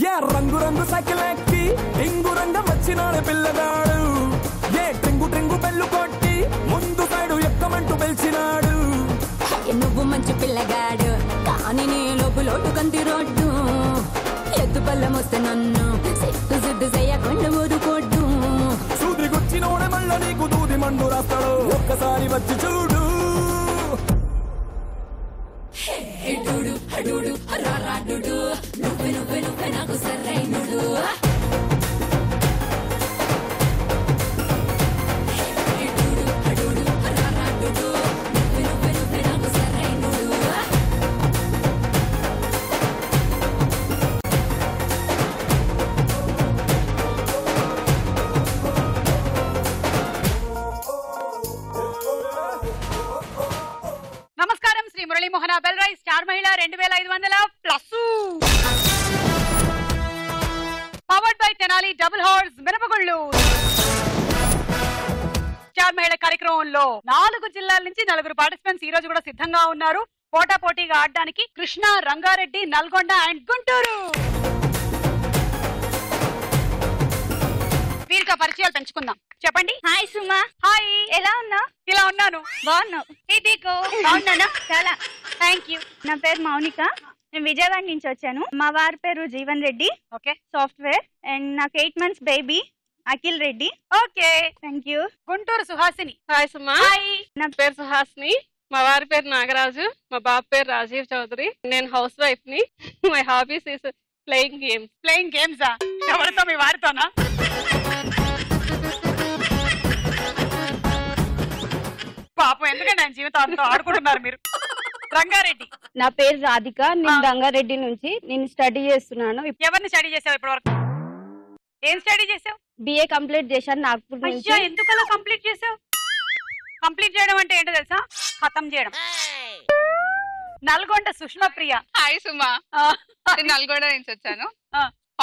ఏ రంగు రంగు సైకిల్ ఎక్కి రింగు రంగం వచ్చినాడు పిల్లగాడు ఏ ట్రింగు ట్రింగు బెల్లు కొట్టి ముందు సైడు ఎక్కమంటూ పిలిచినాడు నువ్వు మంచి పిల్లగాడు కానీ నీ లోపులోటు కంటి రోడ్డు ఎత్తు పళ్ళం వస్తే నన్ను సిట్టు సిద్దు చేయకుండా ఊరుకోడ్డు సూదిగొచ్చినోడే మళ్ళ నీకు దూది మండు రాస్తాడు ఒక్కసారి వచ్చి చూడు నువ్వే నువ్వే నువ్వే నాకు సరైనడు నమస్కారం శ్రీ మురళీ మోహన బెల్రాయ్ స్టార్ మహిళ 2500+. Powered by Tenali double horse మినపగుళ్ళు. స్టార్ మహిళ కార్యక్రమంలో 4 జిల్లాల నుంచి 4 పార్టిసిపెంట్స్ ఈ రోజు కూడా సిద్ధంగా ఉన్నారు పోటా పోటీగా ఆడడానికి. కృష్ణా, రంగారెడ్డి, నల్గొండ అండ్ గుంటూరు. వీరితో పరిచయాలు పెంచుకుందాం. చెప్పండి. హాయ్ సుమా. హాయ్. ఎలా ఉన్నావు? ఇలా ఉన్నాను. బాగున్నావు? బాగున్నానా? చాలా థ్యాంక్ యూ. నా పేరు మౌనిక. నేను విజయవాడ నుంచి వచ్చాను. మా వారి పేరు Jeevan Reddy. Okay. Software. And నాకు 8 months baby Akhil Reddy. Okay, thank you. Guntur Suhasini. Hi Suma. Hi. నా పేరు సుహాసిని. మా వారి పేరు నాగరాజు. మా బాబు పేరు రాజీవ్ చౌదరి. నేను హౌస్ వైఫ్ ని. My hobbies is playing games. Playing గేమ్సా? ఎవరితో? మీ వారితోనా? పాపం ఎందుకంటే ఆయన జీవితాంతో ఆడుకుంటున్నారు మీరు. రంగారెడ్డి. నా పేరు రాధిక. నేను రంగారెడ్డి నుంచి నేను స్టడీ చేస్తున్నాను. ఎవరిని స్టడీ చేసావు ఇప్పటి వరకు? ఏం స్టడీ చేసావు? బిఏ కంప్లీట్ చేశాను నాగ్పూర్ నుంచి. అయ్యా, ఎందుకలా కంప్లీట్ చేసావు? కంప్లీట్ చేయడం అంటే ఏంటో తెలుసా? ఖతం చేయడం. నల్గొండ సుష్మా ప్రియ. హాయ్ సుమా. నేను నల్గొండ నుంచి వచ్చాను.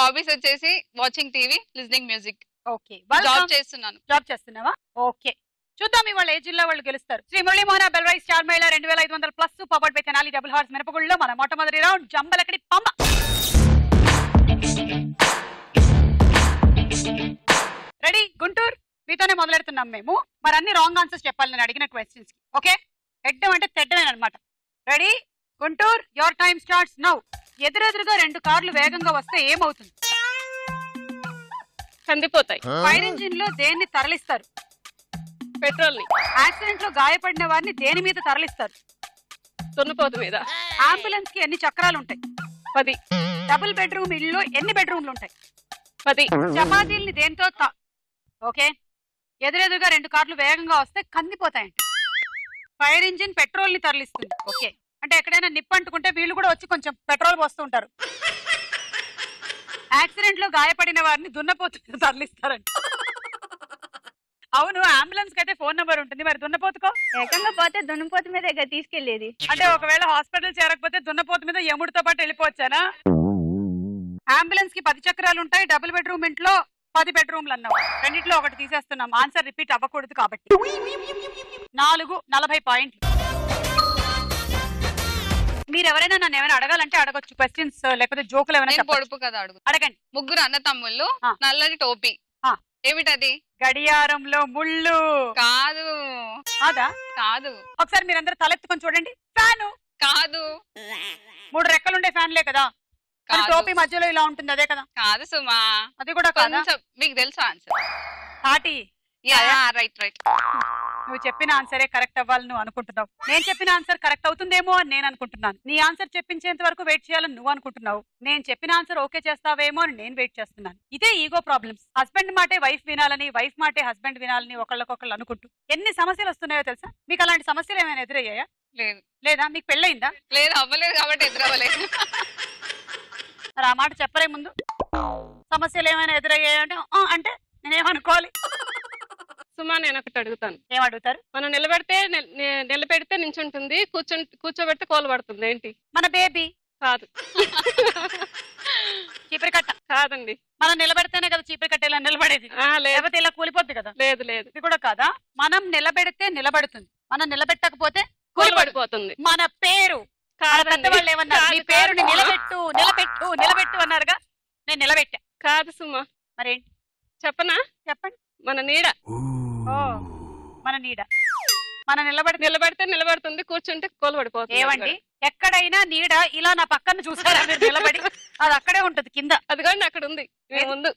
హాబీస్ వచ్చేసి watching TV, listening music. Okay. Job చేస్తున్నాను. జాబ్ చేస్తున్నావా? ఓకే, చూద్దాం ఇవాళ ఏ జిల్లా వాళ్ళు గెలుస్తారు. శ్రీ మురళీ మోహన బెల్రాయ్ స్టార్ మహిళ 2500+. Powered by Tenali double horse మినపగుళ్ళలో మన మొట్టమొదటి రౌండ్ జంబలకడి పంబ. రెడీ? గుంటూరు మీతోనే మొదలెడుతున్నాం మేము. మరి అన్ని రాంగ్ ఆన్సర్స్ చెప్పాలి నేను అడిగిన క్వశ్చన్స్ కి. ఓకే, ఎడ్డం అంటే తెడ్డమేనమాట. Ready? Guntur, your time starts now. ఎదురెదురుగా 2 కార్లు వేగంగా వస్తే ఏమవుతుంది? కందిపోతాయి. ఫైర్ ఇంజిన్ లో దేన్ని తరలిస్తారు? పెట్రోల్ ని. యాక్సిడెంట్ లో గాయపడిన వారిని దేని మీద తరలిస్తారు? దున్నపోతు మీద. అంబులెన్స్ కి ఎన్ని చక్రాలు ఉంటాయి? 10. డబుల్ బెడ్రూమ్ ఇల్లు ఎన్ని బెడ్రూమ్లు ఉంటాయి? 10. చపాతీల్ని దేంతో ఓకే, ఎదురెదురుగా 2 కార్లు వేగంగా వస్తే కందిపోతాయంట. ఫైర్ ఇంజిన్ పెట్రోల్ ని తరలిస్తుంది. ఓకే, అంటే ఎక్కడైనా నిప్పు అంటుకుంటే వీళ్ళు కూడా వచ్చి కొంచెం పెట్రోల్ పోస్తుంటారు. యాక్సిడెంట్ లో గాయపడిన వారిని దున్నపోతు తరలిస్తారంట. అవును, అంబులెన్స్ కి అయితే ఫోన్ నెంబర్ ఉంటుంది, మరి దున్నపోతుకో? ఏకంగా పోతే దున్నపోతు మీద తీసుకెళ్లేది. అంటే ఒకవేళ హాస్పిటల్ చేరకపోతే దున్నపోతు మీద యముడితో పాటు వెళ్ళిపోవచ్చానా? అంబులెన్స్ కి 10 చక్రాలు ఉంటాయి. డబుల్ బెడ్రూమ్ ఇంట్లో 10 బెడ్రూమ్లు అన్నావు. రెండిట్లో ఒకటి తీసేస్తున్నాం, ఆన్సర్ రిపీట్ అవ్వకూడదు కాబట్టి. 440 పాయింట్లు. మీరు ఎవరైనా నన్ను ఏమైనా అడగాలంటే అడగొచ్చు, క్వశ్చన్స్ లేకపోతే జోకులు ఏమైనా పొడుపు కదా అడుగు. అడగండి. ముగ్గురు అన్న తమ్ముళ్ళు, నల్లటి టోపీ. ఏమిటది? గడియారంలో ముళ్ళు. కాదు. అదా? కాదు. ఒకసారి మీరందరూ తలెత్తుకొని చూడండి. ఫ్యాను. కాదు. 3 రెక్కలుండే ఫ్యాన్లే కదా. టోపీ మధ్యలో ఇలా ఉంటుంది, అదే కదా? కాదు సుమా, అది కూడా కాదా? మీకు తెలుసా ఆన్సర్? తాటి. Right right. నువ్వు చెప్పిన ఆన్సరే కరెక్ట్ అవ్వాలని నువ్వు అనుకుంటున్నావు. నేను చెప్పిన ఆన్సర్ కరెక్ట్ అవుతుందేమో అని నేను అనుకుంటున్నాను. నీ ఆన్సర్ చెప్పించేంత వరకు వెయిట్ చేయాలని నువ్వు అనుకుంటున్నావు. నేను చెప్పిన ఆన్సర్ ఓకే చేస్తావేమో అని నేను వెయిట్ చేస్తున్నాను. ఇదే ఈగో ప్రాబ్లమ్స్. హస్బెండ్ మాటే వైఫ్ వినాలని, వైఫ్ మాటే హస్బెండ్ వినాలని ఒకళ్ళకొకళ్ళు అనుకుంటూ ఎన్ని సమస్యలు వస్తున్నాయో తెలుసా? మీకు అలాంటి సమస్యలు ఏమైనా ఎదురయ్యాయా? లేదు. లేదా? మీకు పెళ్ళయిందా? లేదు, అవ్వలేదు కాబట్టి ఎదురవ్వలేదు. మరి ఆ మాట చెప్పలే ముందు. సమస్యలు ఏమైనా ఎదురయ్యాయి అంటే అంటే నేనేమనుకోవాలి? సుమా, నేను ఒకటి అడుగుతాను. ఏమడుగుతారు? మనం నిలబెడితే నించుంటుంది, కూర్చోబెడితే కోలు పడుతుంది. ఏంటి? మన బేబీ. కాదు. చీపురు కట్ట. కాదండి. మనం నిలబెడితేనే కదా చీపురు కట్ట ఇలా నిలబడేది, లేకపోతే ఇలా కూలిపోద్ది కదా. లేదు లేదు, ఇది కూడా కాదా? మనం నిలబెడితే నిలబడుతుంది, మనం నిలబెట్టకపోతే కూలిపడిపోతుంది. మన పేరు. పెద్దవాళ్ళు ఏమన్నారు? మీ పేరుని నిలబెట్టు నిలబెట్టు నిలబెట్టు అన్నారుగా. నేను నిలబెట్టా. కాదు సుమా. మరేంటి చెప్పనా? చెప్పండి. మన నీడ. ఓ మన నీడ. మన నిలబడితే నిలబడుతుంది, కూర్చుంటే కోలు పడిపోతుంది. ఏవండి ఎక్కడైనా నీడ ఇలా నా పక్కన చూసారా మీరు నిలబడి? అది అక్కడే ఉంటది కింద. అదిగోండి అక్కడ ఉంది మీ ముందు.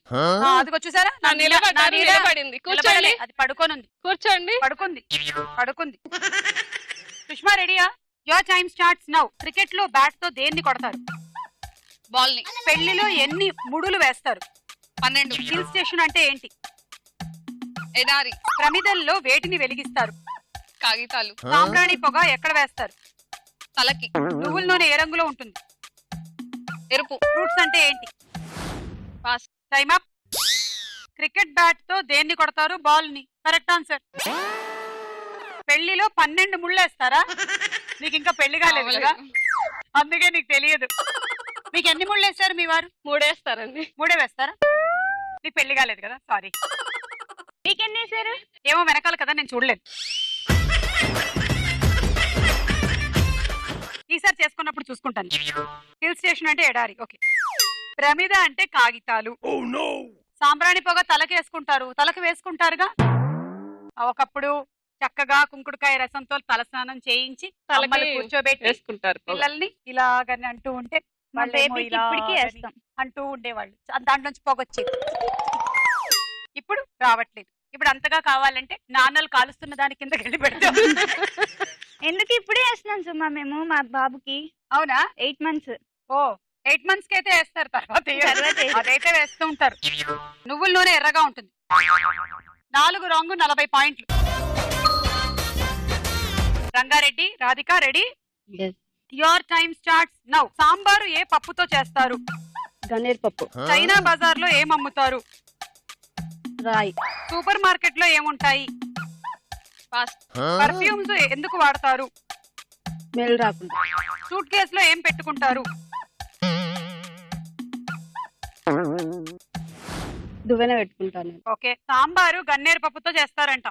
అదిగో చూసారా నా నిలబడింది. కూర్చోండి. అది పడుకోనుంది. కూర్చోండి. పడుకుంది. సుష్మా రెడీయా? Your time starts now. Cricket లో బ్యాట్ తో దేన్ని కొడతారు? బాల్ ని. పెళ్లిలో ఎన్ని ముడులు వేస్తారు? 12. హిల్ స్టేషన్ అంటే ఏంటి? ఎడారి. ప్రమిదల్లో వేటిని వెలిగిస్తారు? కాగితాలు. సాంబ్రాణి పొగ ఎక్కడ వేస్తారు? తలకి. నువ్వుల నూనె ఏ రంగులో ఉంటుంది? ఎరుపు. ఫ్రూట్స్ అంటే ఏంటి? Pass. Time up. Cricket bat తో దేన్ని కొడతారు? బాల్ ని. Correct answer. పెళ్లిలో 12 ముళ్ళు వేస్తారా? నీకు ఇంకా పెళ్లి కాలేదు కదా, అందుకే నీకు తెలియదు. మీకు ఎన్ని ముళ్ళు వేస్తారు మీ వారు? 3 వేస్తారండి. 3 వేస్తారా? నీకు పెళ్లి కాలేదు కదా, సారీ. మీకెన్ని వేసారు? ఏమో వెనకాల కదా, నేను చూడలేదు. ఈసారి చేసుకున్నప్పుడు చూసుకుంటాను. హిల్ స్టేషన్ అంటే ఎడారి. ఓకే. ప్రమిద అంటే కాగితాలు. సాంబ్రాణి పొగ తలకేసుకుంటారు. తలకు వేసుకుంటారుగా. ఒకప్పుడు చక్కగా కుంకుడుకాయ రసంతో తలస్నానం చేయించి తలకి కూర్చోబెట్టి వేసుకుంటారు. పిల్లల్ని ఇలాగని అంటూ ఉంటే ఇప్పటికీ వేస్తాం అంటూ ఉండేవాళ్ళు. దాంట్లోంచి పొగొచ్చేది. ఇప్పుడు రావట్లేదు. ఇప్పుడు అంతగా కావాలంటే నాన్నలు కాలుస్తున్న దాని కింద గడి పెడతాం. ఎందుకు ఇప్పుడే వేస్తున్నాం సుమా మేము మా బాబుకి. అవునా? 8 months. ఓ 8 months కి అయితే వేస్తారు. తర్వాత వేయరు. అదైతే వేస్తూ ఉంటారు. నువ్వుల నూనె ఎర్రగా ఉంటుంది. 4 రంగు 40 పాయింట్లు. Rangareddy, Radhika ready? Your time starts now. Sambar ఏ పప్పుతో చేస్తారు? గన్నేరు పప్పు. చైనా బజార్ లో ఏం అమ్ముతారు? రాయి. సూపర్ మార్కెట్ లో ఏముంటాయి? పాస్. పర్ఫ్యూమ్స్ ఎందుకు వాడతారు? స్మెల్ రాకుండా. సూట్ కేస్ లో ఏం పెట్టుకుంటారు? దువ్వెన పెట్టుకుంటాను. ఓకే. సాంబారు గన్నేరు పప్పుతో చేస్తారంట.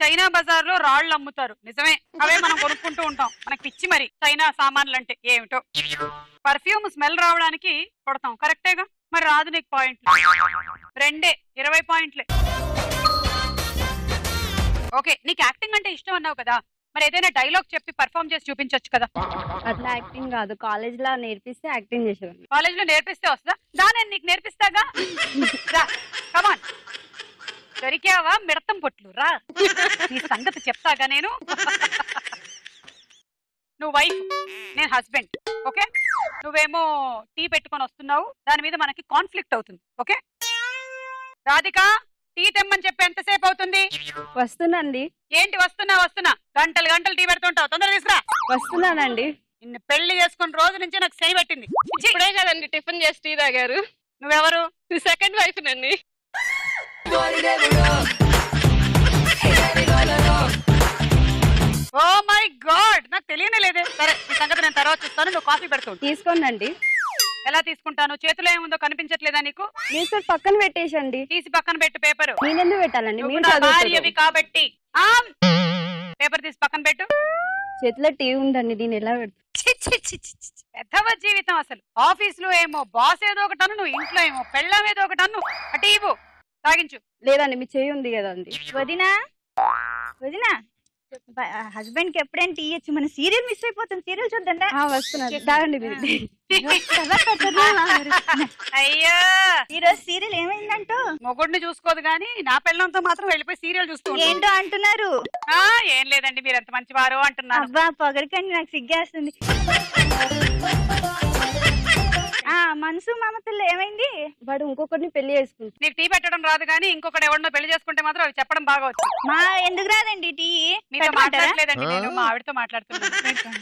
చైనా బజార్ లో రాళ్ళు అమ్ముతారు. నిజమే, అవే మనం కొనుక్కుంటూ ఉంటాం. మనకి పిచ్చి మరి చైనా సామాన్లు అంటే ఏమిటో. పర్ఫ్యూమ్ స్మెల్ రావడానికి కొడతాం. కరెక్టేగా? మరి రాదు నీకు పాయింట్లు. 20 పాయింట్లే. ఓకే. నీకు యాక్టింగ్ అంటే ఇష్టం అన్నావు కదా, మరి ఏదైనా డైలాగ్ చెప్పి పర్ఫార్మ్ చేసి చూపించొచ్చు కదా. అట్లా యాక్టింగ్ కాదు, కాలేజ్ లో నేర్పిస్తే యాక్టింగ్ చేసేవాళ్ళు. కాలేజ్ లో నేర్పిస్తే వస్తుందా? నేను నీకు నేర్పిస్తాగా. కమాన్. దొరికావా మిడతం పొట్లు? రా, నీ సంగతి చెప్తాగా నేను. నువ్వు వైఫ్, నేను హస్బెండ్. ఓకే. నువ్వేమో టీ పెట్టుకొని వస్తున్నావు, దాని మీద మనకి కాన్ఫ్లిక్ట్ అవుతుంది. ఓకే. రాధిక, టీ తెమ్మని చెప్పి ఎంతసేపు అవుతుంది? వస్తున్నానండి. ఏంటి వస్తున్నా? గంటలు టీ పెడుతుంటావు. తొందరగా తీసుకురా. వస్తున్నానండి. నిన్ను పెళ్లి చేసుకున్న రోజు నుంచి నాకు సై పెట్టింది. ఇప్పుడే కదండి టిఫిన్ చేసి టీ తాగారు. నువ్వెవరు? సెకండ్ వైఫ్ నండి. ఓ మై గాడ్, నాకు తెలియనే లేదే. సరే, ఈ సంగతి నేను తర్వాత చూస్తాను. నువ్వు కాఫీ పెడుతూ తీసుకోండి. ఎలా తీసుకుంటాను? చేతిలో ఏముందో కనిపించట్లేదా నీకు? న్యూస్ పేపర్ పక్కన పెట్టేసండి. తీసి పక్కన పెట్టు పేపర్. నేనెందుకు పెట్టాలండి? నువ్వు మీరు నా చదువుతారు. భార్యవి కాబట్టి. పేపర్ తీసి పక్కన పెట్టు. చేతిలో టీవీ ఉందండి, దీని ఎలా పెడతా? పెద్దవ జీవితం అసలు. ఆఫీస్ లో ఏమో బాస్ ఏదో ఒకటను, నువ్వు ఇంట్లో ఏమో పెళ్ళం ఏదో ఒకటను. అటు ఇవ్వు, తాగించు. లేదండి, మీ చేయి ఉంది కదండి. వదినా హస్బెండ్ కి ఎప్పుడైనా టీ ఇచ్చి మన సీరియల్ మిస్ అయిపోతుంది. సీరియల్ చూద్దాం. వస్తున్నాను. దాగండి మీరు. అయ్యో, ఈరోజు సీరియల్ ఏమైందంటూ? మొగుడిని చూసుకోదు గానీ నా పెళ్ళంతో మాత్రం వెళ్ళిపోయి సీరియల్ చూస్తూ ఏంటో అంటున్నారు. ఏం లేదండి, మీరు ఎంత మంచివారు అంటున్నారు. అబ్బా పొగరికండి, నాకు సిగ్గేస్తుంది. మనసు మమతల్లో ఏమైంది? వాడు ఇంకొకరిని పెళ్లి చేసుకుంటాడు. నీకు టీ పెట్టడం రాదు కానీ ఇంకొకటి ఎవరినో పెళ్లి చేసుకుంటే మాత్రం అవి చెప్పడం బాగా వచ్చు. ఎందుకు రాదండి టీ? మీతో మాట్లాడలేదండి, నేను మా ఆవిడతో మాట్లాడుతున్నాను.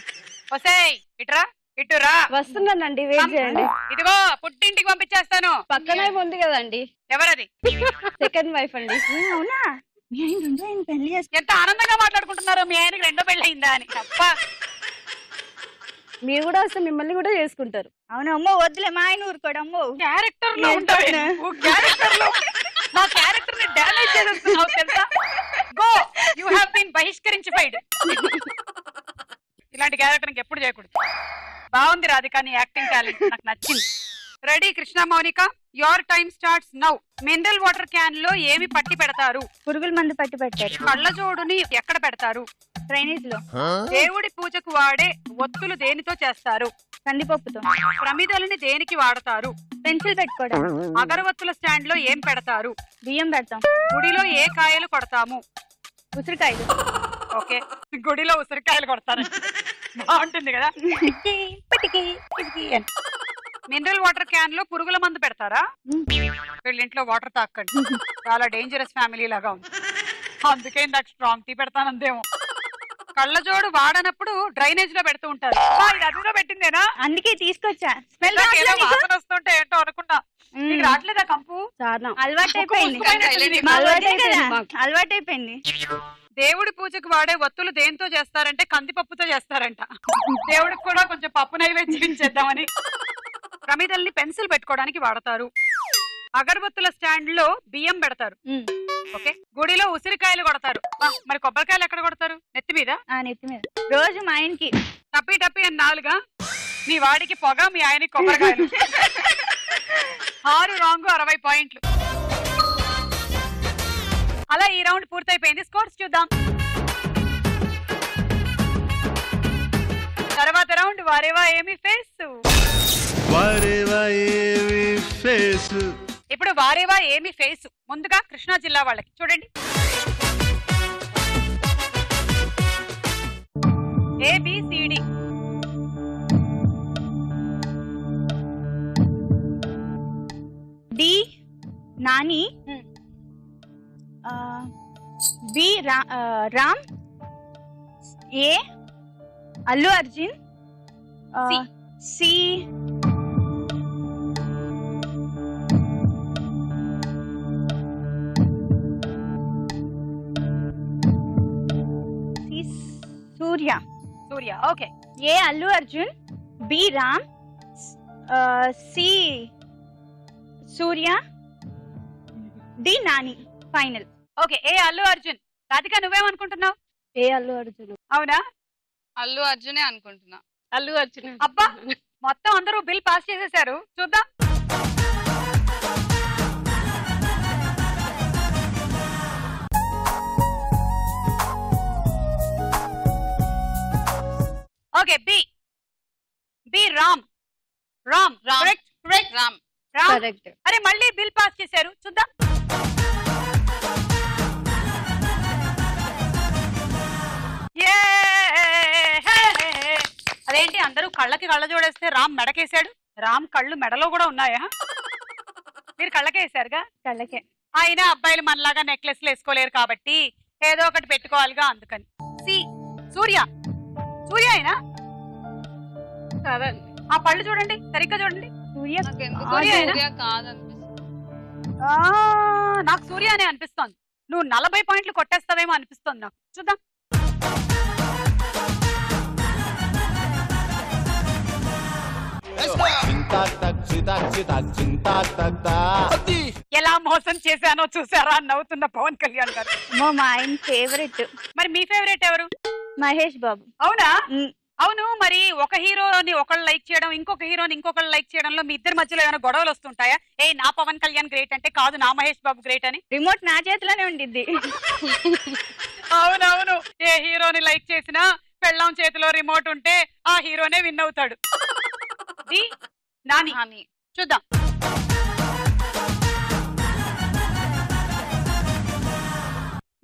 వసేయ్, ఇటురా. వస్తున్నానండి, వెయిట్ చేయండి. ఇదిగో పుట్టింటికి పంపించేస్తాను. పక్కనే ఉంది కదండి. ఎవరది? సెకండ్ వైఫ్ అండి. అవునా? మీ ఆయన పెళ్లి చేసుకుంటారు. ఎంత ఆనందంగా మాట్లాడుకుంటున్నారు. మీ ఆయనకి 2వ పెళ్లి అయిందా అని. తప్ప మీరు కూడా వస్తే మిమ్మల్ని కూడా చేసుకుంటారు. అవును. అమ్మో వద్దులే, మా ఆయన ఊరుకోడు. అమ్మో క్యారెక్టర్ లో నా క్యారెక్టర్ ని డ్యామేజ్ చేస్తున్నావు తెలుసా? గో, యు హావ్ బీన్ బహిష్కరించిపోయిడ్. ఇలాంటి క్యారెక్టర్ ఎప్పుడు చేయకూడదు. బాగుంది రాధిక, నీ యాక్టింగ్ టాలెంట్ నాకు నచ్చింది. Ready Krishna Mounika, your time starts now. Mineral water can లో ఏమి పట్టి పెడతారు? పురుగుల మందు పట్టి పెట్టారు. కళ్ళజోడుని ఎక్కడ పెడతారు? డ్రైనేజ్ లో. దేవుడి పూజకు వాడే ఒత్తులు దేనితో చేస్తారు? కందిపప్పుతో. ప్రమిదలని దేనికి వాడతారు? పెన్సిల్ పెట్టుకోవడం. అగరవత్తుల స్టాండ్ లో ఏం పెడతారు? బియ్యం పెడతాం. గుడిలో ఏ కాయలు కొడతాము? ఉసిరికాయలు. ఓకే, గుడిలో ఉసిరికాయలు కొడతారు. బాగుంటుంది కదా. మినరల్ వాటర్ క్యాన్ లో పురుగుల మందు పెడతారా? వీళ్ళింట్లో వాటర్ తాకండి, చాలా డేంజరస్ ఫ్యామిలీ లాగా ఉంది. అందుకే నాకు స్ట్రాంగ్ టీ పెడతానందేమో. కళ్ళజోడు వాడనప్పుడు డ్రైనేజ్ లో పెడుతూ ఉంటారు. ఇది అదులో పెట్టిందేనా? అందుకే తీసుకొచ్చా. స్మెల్ వాసన వస్తుంటే ఏంటో అనుకున్నా. నీకు రావట్లేదా కంపు? అలవాటైపోయింది. దేవుడి పూజకు వాడే ఒత్తులు దేంతో చేస్తారంటే కందిపప్పుతో చేస్తారంట. దేవుడికి కూడా కొంచెం పప్పు నైవేద్యం చేద్దామని. ప్రమిదల్ని పెన్సిల్ పెట్టుకోవడానికి వాడతారు. అగరబత్తుల స్టాండ్ లో బియ్యం పెడతారు. ఓకే, గుడిలో ఉసిరికాయలు కొడతారు. మరి కొబ్బరికాయలు ఎక్కడ కొడతారు? నెత్తి మీద. నెత్తి మీద రోజు మా ఆయనకి టప్పి టప్పి అని 4గా. మీ వాడికి పొగ, మీ ఆయనకి కొబ్బరికాయలు. 6 రాంగ్, 60 పాయింట్లు. అలా ఈ రౌండ్ పూర్తయిపోయింది. స్కోర్స్ చూద్దాం. తర్వాత రౌండ్ వారేవా ఏమి ఫేస్. ఇప్పుడు వారేవా ఏమి ఫేస్. ముందుగా కృష్ణా జిల్లా వాళ్ళకి చూడండి. ABCD. D Nani. B Ram. A Allu Arjun. C Surya. Surya, okay. A Allu Arjun, B Ram, C Surya, D Nani. Final. Okay, A Allu Arjun. Radhika నువ్వేమనుకుంటున్నావు? ఏ అల్లు అర్జున్. అవునా? అల్లు అర్జునే అనుకుంటున్నా. అల్లు అర్జున్. అబ్బా, మొత్తం అందరూ బిల్ పాస్ చేసేసారు. చూద్దాం. Okay, B Ram. Ram correct. Ram. Correct. అరే మళ్ళీ బిల్ పాస్ చేశారు. చూద్దాం. అదేంటి అందరూ కళ్ళకి కళ్ళ జోడేస్తే రామ్ మెడకేసాడు. రామ్ కళ్ళు మెడలో కూడా ఉన్నాయా? మీరు కళ్ళకే వేసారుగా? కళ్ళకే. అయినా అబ్బాయిలు మనలాగా నెక్లెస్లు వేసుకోలేరు కాబట్టి ఏదో ఒకటి పెట్టుకోవాలిగా, అందుకని. సి సూర్య. సూర్య అయినా? ఆ పళ్ళు చూడండి, సరిగ్గా చూడండి. సూర్య. సూర్య కాదనిపిస్తుంది. నాకు సూర్య అనే అనిపిస్తోంది. నువ్వు 40 పాయింట్లు కొట్టేస్తావేమో అనిపిస్తోంది నాకు. చూద్దాం. ఎలా మోసం చేశానో చూసారా నవ్వుతున్న పవన్ కళ్యాణ్ గారు. మా ఆయన ఫేవరెట్. మరి మీ ఫేవరెట్ ఎవరు? మహేష్ బాబు. అవునా? అవును, మరి ఒక హీరోని ఒకళ్ళు లైక్ చేయడం, ఇంకొక హీరోని ఇంకొకళ్ళు లైక్ చేయడంలో మీ ఇద్దరి మధ్యలో ఏమైనా గొడవలు వస్తుంటాయా? ఏ నా పవన్ కళ్యాణ్ గ్రేట్ అంటే కాదు, నా మహేష్ బాబు గ్రేట్ అని. రిమోట్ నా చేతిలోనే ఉండిద్ది. అవునవును, ఏ హీరోని లైక్ చేసినా పెళ్ళాం చేతిలో రిమోట్ ఉంటే ఆ హీరోనే విన్ అవుతాడు. నాని. చూద్దాం.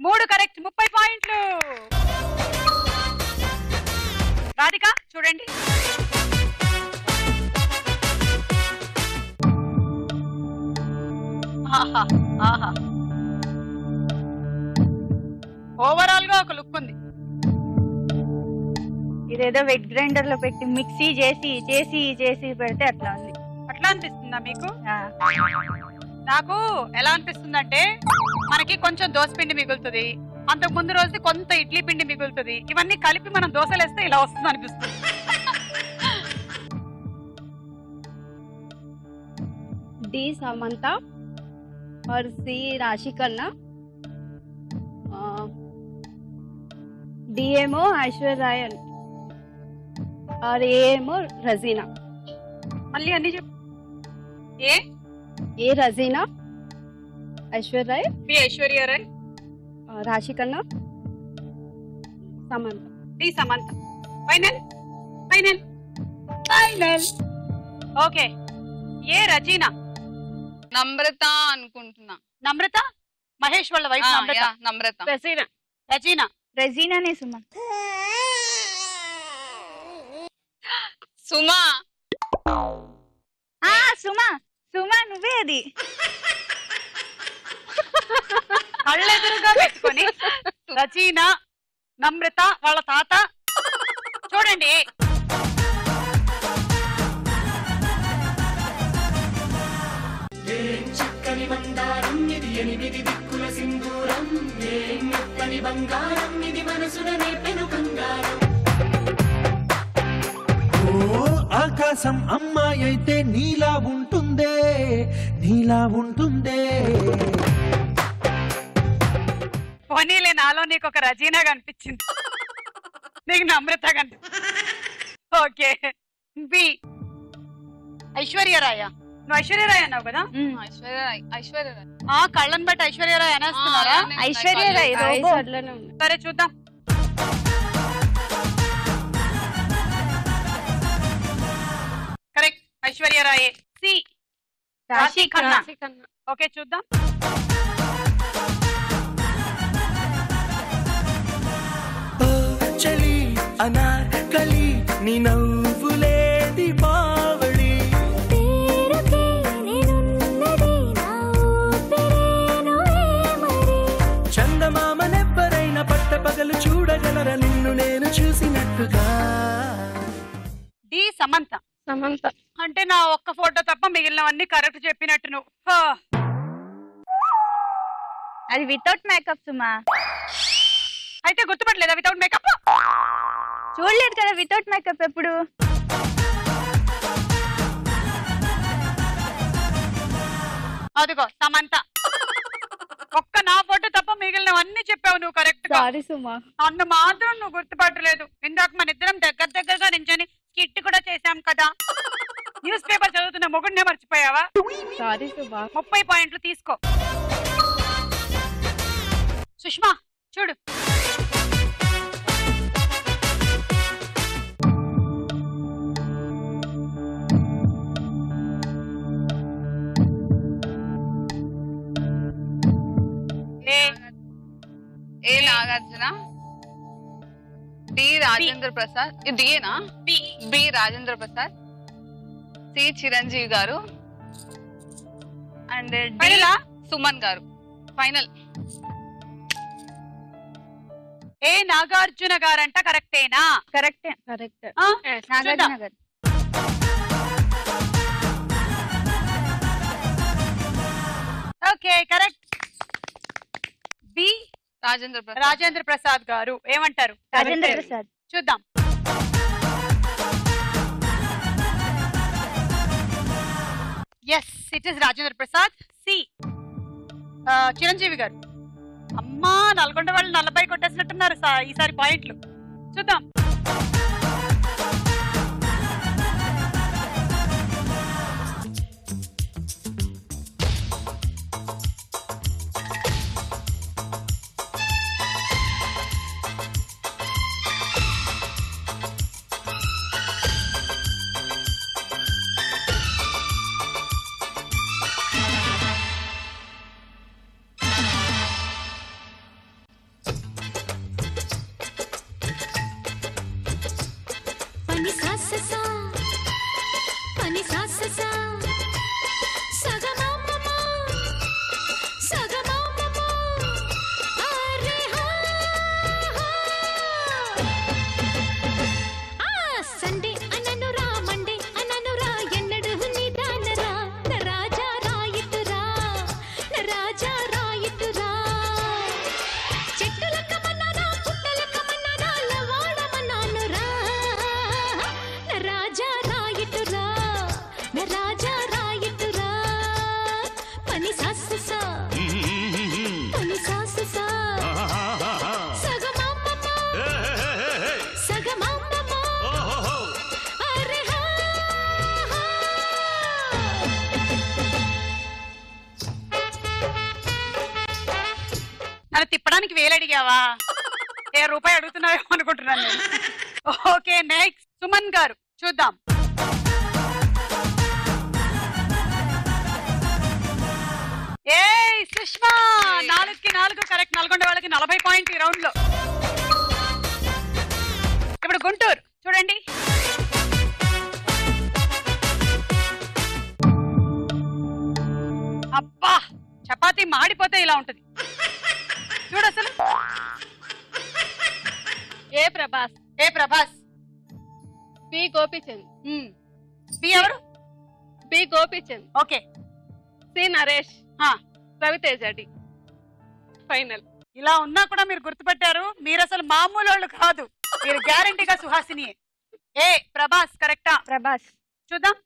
మూడు కరెక్ట్, 30 పాయింట్లు. రాధిక చూడండి. ఓవరాల్ గా ఒక లుక్ ఉంది. ఇదేదో వెట్ గ్రైండర్ లో పెట్టి మిక్సీ చేసి చేసి చేసి పెడితే అట్లా ఉంది. అట్లా అనిపిస్తుందా మీకు? నాకు ఎలా అనిపిస్తుంది అంటే, మనకి కొంచెం దోశ పిండి మిగులుతుంది, అంతకు ముందు రోజు కొంత ఇడ్లీ పిండి మిగులుతుంది, ఇవన్నీ కలిపి మనం దోశలు వేస్తే ఇలా వస్తుంది అనిపిస్తుంది. डी समंता और सी राशि खन्ना, डी एमओ ऐश्वर्या राय और ए एमओ रजीना. మళ్ళీ అన్ని A A Regina, Aishwarya Rai, B Aishwarya Rai, Rashi Khanna, Samantha. D Samantha. Final final final. Okay. A Regina. Namrata అనుకుంటున్నా. నమ్రత మహేష్ వాళ్ళ వైఫ్. నమ్రత. నమ్రత. రజీనా. రజీనానే సుమ. సుమా. సుమ సుమ నువ్వే అది. కళ్ళెదురుగా పెట్టుకొని రజీనా, నమ్రత వాళ్ళ తాత. చూడండి. ఆకాశం అమ్మాయి అయితే నీలా ఉంటుందే, నీలా ఉంటుందే. పోనీలే, నాలో నీకు ఒక రజీనా కనిపించింది, నీకు నమ్రత కనిపించింది. ఓకే. బి ఐశ్వర్య రాయ. నువ్వు ఐశ్వర్య రాయ్ అన్నావు కదా. ఐశ్వర్య రాయ్. ఆ కళ్ళని బట్టి ఐశ్వర్య రాయ్ అనేస్తున్నారా? ఐశ్వర్య రాయ్ రోబో. సరే చూద్దాం. కరెక్ట్, ఐశ్వర్య రాయ్. సి రాశి ఖన్నా. ఓకే చూద్దాం. చలి అనార్కలి నీ నవ్వులే దీపావళి. చందమామనెవ్వరైనా పట్టపగలు చూడగలరా నిన్ను నేను చూసినట్టుగా. డి సమంత. సమంత. అంటే నా ఒక్క ఫోటో తప్ప మిగిలినవన్నీ కరెక్ట్ చెప్పినట్టు నువ్వు. అది వితౌట్ మేకప్ సుమా. అయితే గుర్తుపట్టలేదా వితౌట్ మేకప్? చూడలేదు కదా వితౌట్ మేకప్ ఎప్పుడు. అదిగో సమంత. ఒక్క నా ఫోటో తప్ప మిగిలినవన్నీ చెప్పావు నువ్వు కరెక్ట్ గా. సారీ సుమా. అన్న మాత్రం నువ్వు గుర్తుపట్టలేదు. ఇందాక మన ఇద్దరం దగ్గరగా నించొని స్కిట్ కూడా చేశాం కదా. న్యూస్ పేపర్ చదువుతున్న మొగుడినే మర్చిపోయావా? సారీ సుమా. 30 పాయింట్లు తీసుకో. సుష్మా చూడు. ఏ నాగార్జున, డి రాజేంద్ర ప్రసాద్. ఇదేనా? బి రాజేంద్ర ప్రసాద్, సి చిరంజీవి గారు, అండ్ డి సుమన్ గారు. ఫైనల్. ఏ నాగార్జున గారంట కరెక్టేనా? కరెక్టే. కరెక్ట్. నాగార్జున గారు. Okay correct. B Rajendra Prasad గారు. ఏమంటారు? రాజేంద్ర ప్రసాద్. చూద్దాం. Yes, it is Rajendra Prasad. C Chiranjeevi గారు. అమ్మా, నల్గొండ వాళ్ళు 40 కొట్టేసినట్టున్నారు ఈసారి పాయింట్లు. చూద్దాం. వారానికి 1000 అడిగావా? రూపాయి అడుగుతున్నావేమో అనుకుంటున్నాను నేను. ఓకే నెక్స్ట్ సుమన్ గారు చూద్దాం. ఏ సుష్మా 4కి 4 కరెక్ట్. నల్గొండ వాళ్ళకి 40 పాయింట్ ఈ రౌండ్ లో. ఇప్పుడు గుంటూరు చూడండి. అబ్బా చపాతీ మాడిపోతే ఇలా ఉంటుంది చూడు అసలు. A Prabhas. A Prabhas. B Gopichand. B ఎవరు? B Gopichand. Okay. C Naresh. Raviteja. D final. ఇలా ఉన్నా కూడా మీరు గుర్తుపట్టారు. మీరు అసలు మామూలు వాళ్ళు కాదు. మీరు గ్యారంటీగా సుహాసిని. ఏ ప్రభాస్ కరెక్టా? ప్రభాస్. చూద్దాం.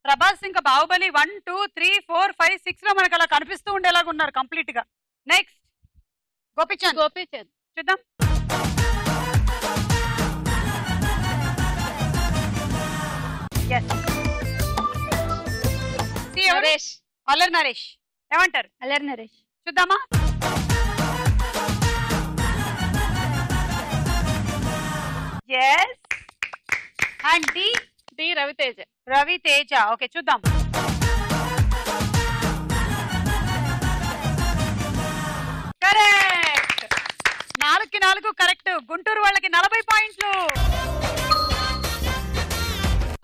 ప్రభాస్ ఇంకా బాహుబలి 1, 2, 3, 4, 5, 6 లో మనకు అలా కనిపిస్తూ ఉండేలాగా ఉన్నారు కంప్లీట్ గా. నెక్స్ట్ గోపీచంద్. గోపీచంద్. చూద్దాం. నరేష్. అల్లరి నరేష్. ఏమంటారు? అల్లరి నరేష్. చూద్దామా. Yes. And D Raviteja. Raviteja. Okay చూద్దాం. కరెక్ట్. 4కి 4 కరెక్ట్. గుంటూరు వాళ్ళకి 40 పాయింట్లు.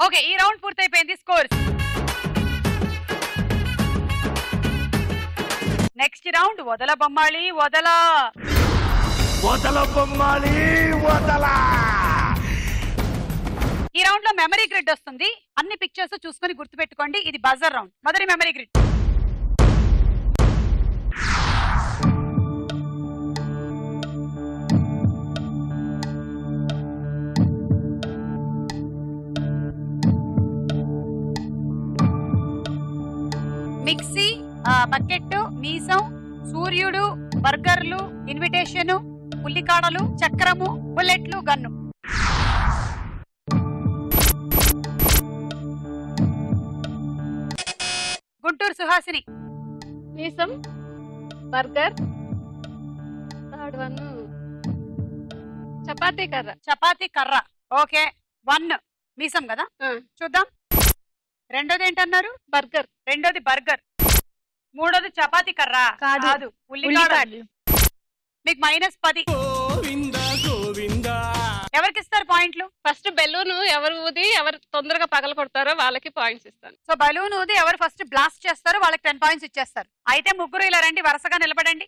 ఓకే ఈ రౌండ్ పూర్తయిపోయింది. స్కోర్స్. నెక్స్ట్ రౌండ్ వదల బొమ్మాళి వదల. వదల బొమ్మాలి వదల. ఈ రౌండ్ లో మెమరీ గ్రిడ్ వస్తుంది. అన్ని పిక్చర్స్ చూసుకొని గుర్తుపెట్టుకోండి. ఇది బజర్ రౌండ్. మొదటి మెమరీ గ్రిడ్. మిక్సీ, బకెట్, మీసం, సూర్యుడు, బర్గర్లు, ఇన్విటేషన్, ఉల్లికాడలు, చక్రము, బుల్లెట్లు, గన్ను. గుంటూరు సుహాసిని. మీసం, బర్గర్, థర్డ్ వన్ చపాతీ కర్ర. చపాతీ కర్ర. ఓకే 1 మీసం కదా. చూద్దాం. రెండోది ఏంటన్నారు? బర్గర్. రెండోది బర్గర్. మూడోది చపాతీ కర్ర కాదు ఉల్లికాడలు. మీకు -10. ఎవరికి ఇస్తారు పాయింట్లు? ఫస్ట్ బెలూన్ ఎవరు ఊది ఎవరు తొందరగా పగల కొడతారో వాళ్ళకి పాయింట్స్ ఇస్తాను. సో బలూన్ ఊది ఎవరు ఫస్ట్ బ్లాస్ట్ చేస్తారో వాళ్ళకి 10 పాయింట్స్ ఇచ్చేస్తారు. అయితే ముగ్గురు ఇలా రండి, వరుసగా నిలబడండి.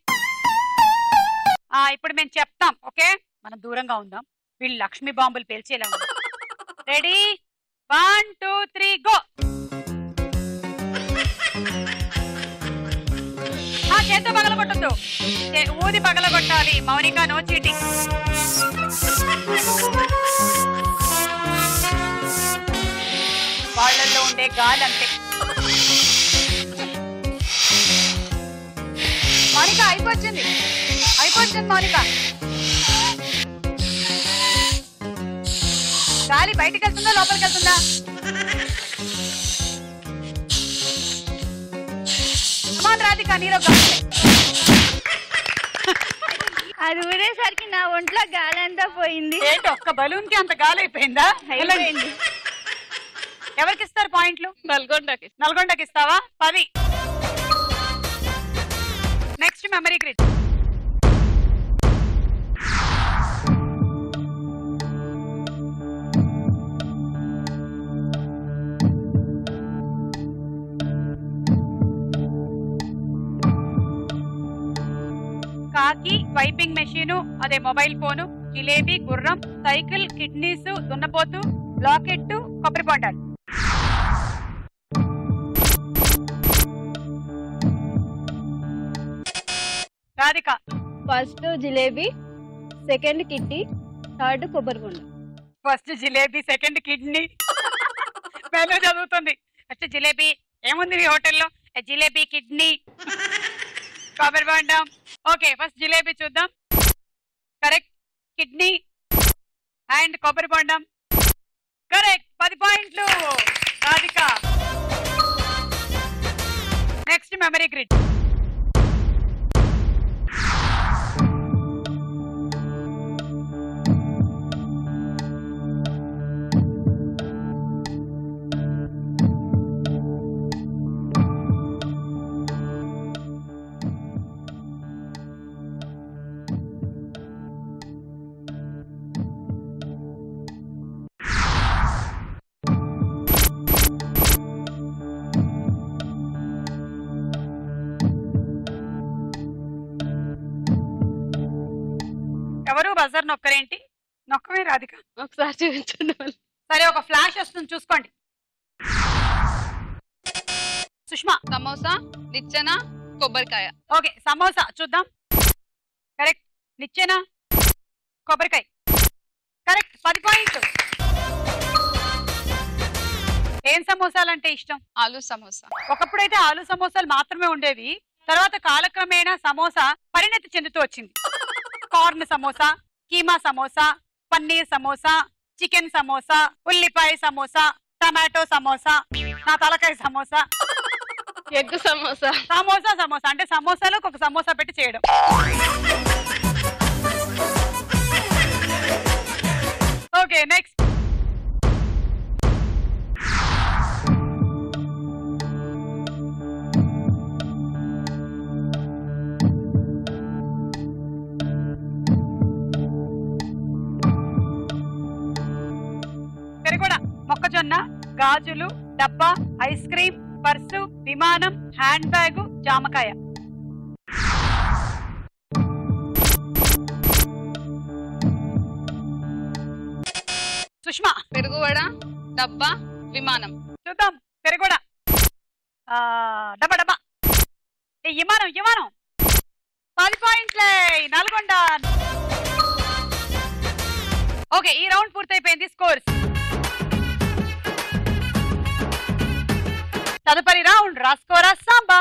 ఇప్పుడు మేము చెప్తాం. ఓకే మనం దూరంగా ఉందాం. వీళ్ళు లక్ష్మీ బాంబులు పేల్చేలా ఉంది. Ready 1, 2, 3 go. చేత్తో పగలగొట్టద్దు, ఊది పగలగొట్టాలి. Mounika no cheating. వాళ్ళల్లో ఉండే గాలి అంతే. మౌనిక అయిపోతుంది మౌనిక. గాలి బయటికి వెళ్తుందా లోపలికి వెళ్తుందా? రాధిక నీలో గాలి. అది ఊరేసరికి నా ఒంట్లో గాలి అంతా పోయింది. ఏంటి ఒక్క బలూన్ కి అంత గాలి అయిపోయిందా? ఎవరికి ఇస్తారు పాయింట్లు? నల్గొండకి. నల్గొండకి ఇస్తావా? 10. Next memory grid. కాకి, వైపింగ్ మెషీను, అదే మొబైల్ ఫోను, జిలేబీ, గుర్రం, సైకిల్, కిడ్నీస్, దున్నపోతు, లాకెట్, కొబ్బరి బొండాలు. Radhika. First jalebi, second kidney, third కొబ్బరి బొండ. First jalebi, second kidney. Menu చదువుతుంది. ఫస్ట్ జిలేబీ. ఏముంది మీ హోటల్లో? జిలేబీ, కిడ్నీ, కొబ్బరి బొండం, ఓకే ఫస్ట్ జిలేబీ చూద్దాం. కరెక్ట్. కిడ్నీ అండ్ కొబ్బరి బొండం కరెక్ట్. 10 పాయింట్లు రాధిక. Next memory grid. ఎవరు బజర్ నొక్కరేంటి? నొక్కమే రాధిక. ఒకసారి చూపించండి. సరే ఒక ఫ్లాష్ వస్తుంది చూసుకోండి. సుష్మా. సమోసా, నిచ్చెన, కొబ్బరికాయ. ఓకే సమోసా చూద్దాం. కరెక్ట్. నిచ్చెన, కొబ్బరికాయ కరెక్ట్. 10 పాయింట్లు. ఏం సమోసాలంటే ఇష్టం? ఆలు సమోసా. ఒకప్పుడైతే ఆలు సమోసాలు మాత్రమే ఉండేవి. తర్వాత కాలక్రమేణా సమోసా పరిణతి చెందుతూ వచ్చింది. కార్న్ సమోసా, కీమా సమోసా, పన్నీర్ సమోసా, చికెన్ సమోసా, ఉల్లిపాయ సమోసా, టమాటో సమోసా, నా తలకాయ సమోసా, ఎగ్ సమోసా. సమోసా సమోసా అంటే సమోసాలో ఒక సమోసా పెట్టి చేయడం. Okay next. మొక్కజొన్న, గాజులు, డబ్బా, ఐస్ క్రీమ్, పర్సు, విమానం, హ్యాండ్ బ్యాగ్, జామకాయ. సుష్మా. పెరుగువడ, డబ్బా, విమానం. చూద్దాం. పెరుగుడ, డబ్బా డబ్బా, విమానం విమానం. 10 పాయింట్లే. నల్గొండ. ఓకే ఈ రౌండ్ పూర్తయిపోయింది. స్కోర్స్. తదుపరి రౌండ్ రాస్కోరా సాంబా.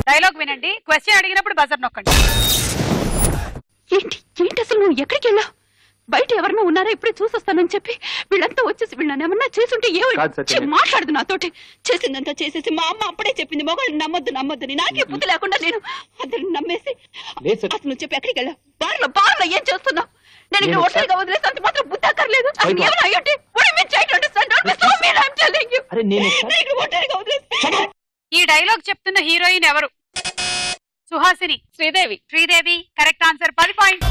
డైలాగ్ వినండి. క్వశ్చన్ అడిగినప్పుడు బజర్ నొక్కండి. ఏంటి ఏంటి అసలు నువ్వు ఎక్కడికి వెళ్ళావు? బయట ఎవరన్నా ఉన్నారా ఇప్పుడే చూసొస్తానని చెప్పి వీళ్ళంతా వచ్చేసి వీళ్ళని ఏమన్నా చేసుంటే మాట్లాడదు నాతోటి. చేసిందంతా చేసేసి మా అమ్మ అప్పుడే చెప్పింది మొగలు నమ్మొద్దని. నాకే బుద్ధి లేకుండా నేను అందరిని నమ్మేసి అసలు నువ్వు చెప్పి ఎక్కడికి వెళ్ళావు? బార్లో ఏం చేస్తున్నావు? నేను ఇక్కడ ఒంటరిగా వదిలేసి అంత మాత్రం బుద్ధి అక్కర్లేదు. ఈ డైలాగ్ చెప్తున్న హీరోయిన్ ఎవరు? Suhasini. Sridevi. Sridevi correct answer. 10 point.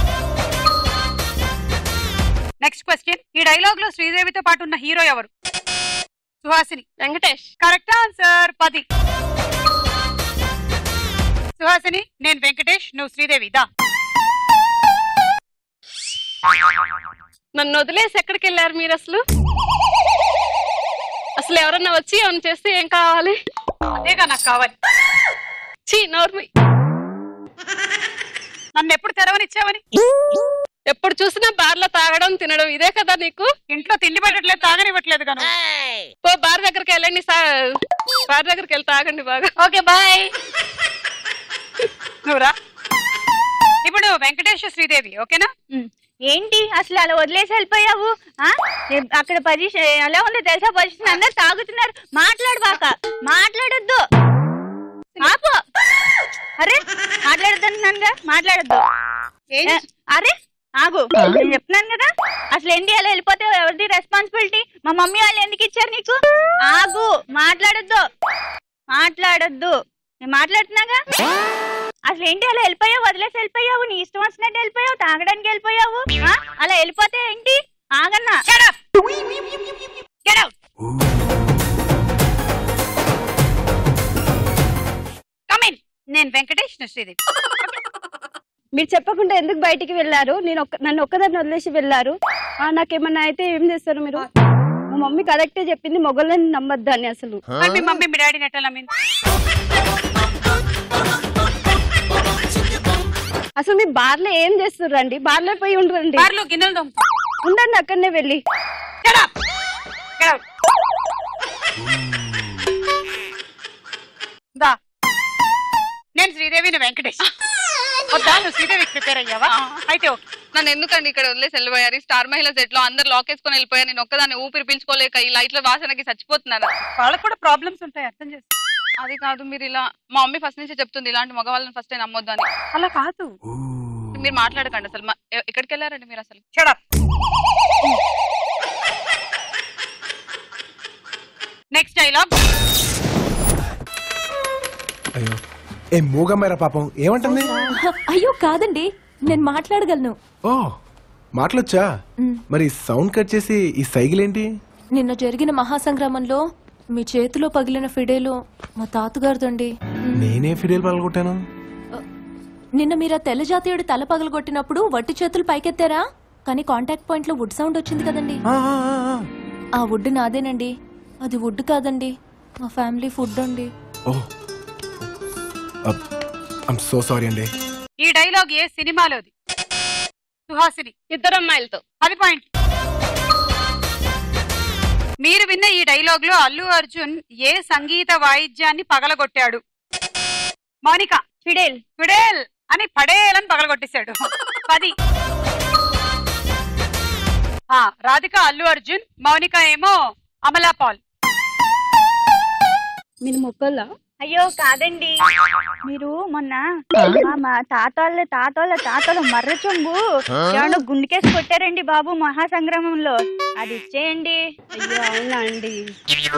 Next question. ఈ డైలాగ్ లో శ్రీదేవితో పాటు ఉన్న హీరో ఎవరు? సుహాసిని. వెంకటేష్. Correct answer. 10. సుహాసిని నేను వెంకటేష్, నువ్వు శ్రీదేవి. దా. నన్ను వదిలేసి ఎక్కడికి వెళ్ళారు మీరు? అసలు ఎవరన్నా వచ్చి ఏమన్నా చేస్తే ఏం కావాలి? అదేగా నాకు కావాలి. చీ నోర్మి. నన్ను ఎప్పుడు తెరవనిచ్చావని? ఎప్పుడు చూసినా బార్లో తాగడం తినడం ఇదే కదా నీకు? ఇంట్లో తిండి పెట్టట్లేదు, తాగనివ్వట్లేదు కదా. ఓ బార్ దగ్గరికి వెళ్ళండి. బార్ దగ్గరికి వెళ్ళి తాగండి బాగా. Okay bye. నువ్వురా. ఇప్పుడు వెంకటేష్ శ్రీదేవి ఓకేనా? ఏంటి అసలు అలా వదిలేసి వెళ్ళిపోయావు? అక్కడ పొజిషన్ ఎలా ఉందో తెలుసా? పొజిషన్ అందరు తాగుతున్నారు. మాట్లాడబాక, మాట్లాడొద్దు. ఆపు. అరే మాట్లాడొద్దు అంటున్నానుగా, మాట్లాడొద్దు. అరే ఆగు, నేను చెప్తున్నాను కదా. అసలు ఏంటి అలా వెళ్ళిపోతే ఎవరిది రెస్పాన్సిబిలిటీ? మా మమ్మీ వాళ్ళు ఎందుకు ఇచ్చారు నీకు? ఆగు, మాట్లాడొద్దు. నేను మాట్లాడుతున్నాగా. అసలు ఏంటి అలా వెళ్ళిపోయావు? వదిలేసి వెళ్ళిపోయావు, నీ ఇష్టం వచ్చినట్టు వెళ్ళిపోయావు, తాగడానికి వెళ్ళిపోయావు. అలా వెళ్ళిపోతే ఏంటి? ఆగన్నా. నేను వెంకటేష్ శ్రీదేవి. మీరు చెప్పకుండా ఎందుకు బయటికి వెళ్ళారు? నన్ను ఒక్కదాన్ని వదిలేసి వెళ్ళారు. నాకేమన్నా అయితే ఏం చేస్తారు మీరు? మా మమ్మీ కరెక్టే చెప్పింది, మొగలని నమ్మద్దు అని. అసలు మీ మమ్మీ మీ డాడీ నెట్టాల అసలు మీ బార్లో ఏం చేస్తుర్రండి? బార్లో పోయి ఉండరండి. బార్లో గిన్నెలు ఉండండి అక్కడనే వెళ్ళి. ప్రిపేర్ అయ్యావా? అయితే ఓకే. నన్ను ఎందుకండి ఇక్కడ వదిలేసి వెళ్ళిపోయారు? స్టార్ మహిళ సెట్ లో అందరు లాక్ వేసుకొని వెళ్ళిపోయారు. నేను ఒక్కదాన్ని ఊపిరి పీల్చుకోలేక ఈ లైట్ల వాసనకి చచ్చిపోతున్నాను. వాళ్ళకు కూడా ప్రాబ్లమ్స్ ఉంటాయి, అర్థం చేసుకో. అది కాదు, మీరు ఇలా మా మమ్మీ ఫస్ట్ నుంచి చెప్తుంది ఇలాంటి మగవాళ్ళని ఫస్ట్ టైం నమ్మొద్దు అని. అలా కాదు, మీరు మాట్లాడకండి అసలు. ఎక్కడికి వెళ్ళారండి మీరు అసలు? Next dialogue. అయ్యో ఏ మూగమ్మరా పాపం ఏమంటుంది? అయ్యో కాదండి, నేను మాట్లాడగలను. ఓ మాటలొచ్చా? మరి సౌండ్ కట్ చేసి ఈ సైకిల్ ఏంటి? నిన్న జరిగిన మహాసంగ్రామంలో మీ చేతిలో పగిలిన ఫిడేలు మా తాతగారిదండి. నేనే ఫిడేల్ పగలగొట్టాను. నిన్న మీరు ఆ తెల్ల జాతీయుడి తల పగలగొట్టినప్పుడు వట్టి చేతులు పైకెత్తారా, కానీ కాంటాక్ట్ పాయింట్ లో వుడ్ సౌండ్ వచ్చింది కదండి. ఆ వుడ్ నాదేనండి. అది వుడ్ కాదండి, మా ఫ్యామిలీ ఫుడ్ అండి. ఓ ఐమ్ సో సారీ అండి. ఈ డైలాగ్ ఏ సినిమాలోది? సుహాసిని. ఇద్దరు అమ్మాయిలతో. 10 పాయింట్. మీరు విన్న ఈ డైలాగ్ లో అల్లు అర్జున్ ఏ సంగీత వాయిద్యాన్ని పగలగొట్టాడు? మౌనిక. ఫిడేల్. ఫిడేల్ అని పడేలని పగలగొట్టేశాడు. 10. రాధిక అల్లు అర్జున్, మౌనిక ఏమో అమలా పాల్. మీరు మొక్కల్లా? అయ్యో కాదండి, మీరు మొన్న మా తాతోళ్ళ మర్ర చెంబు ఏమన్నా గుండెకేసి కొట్టారండి బాబు మహాసంగ్రామంలో. అది ఇచ్చేయండి. అయ్యో అవునా అండి?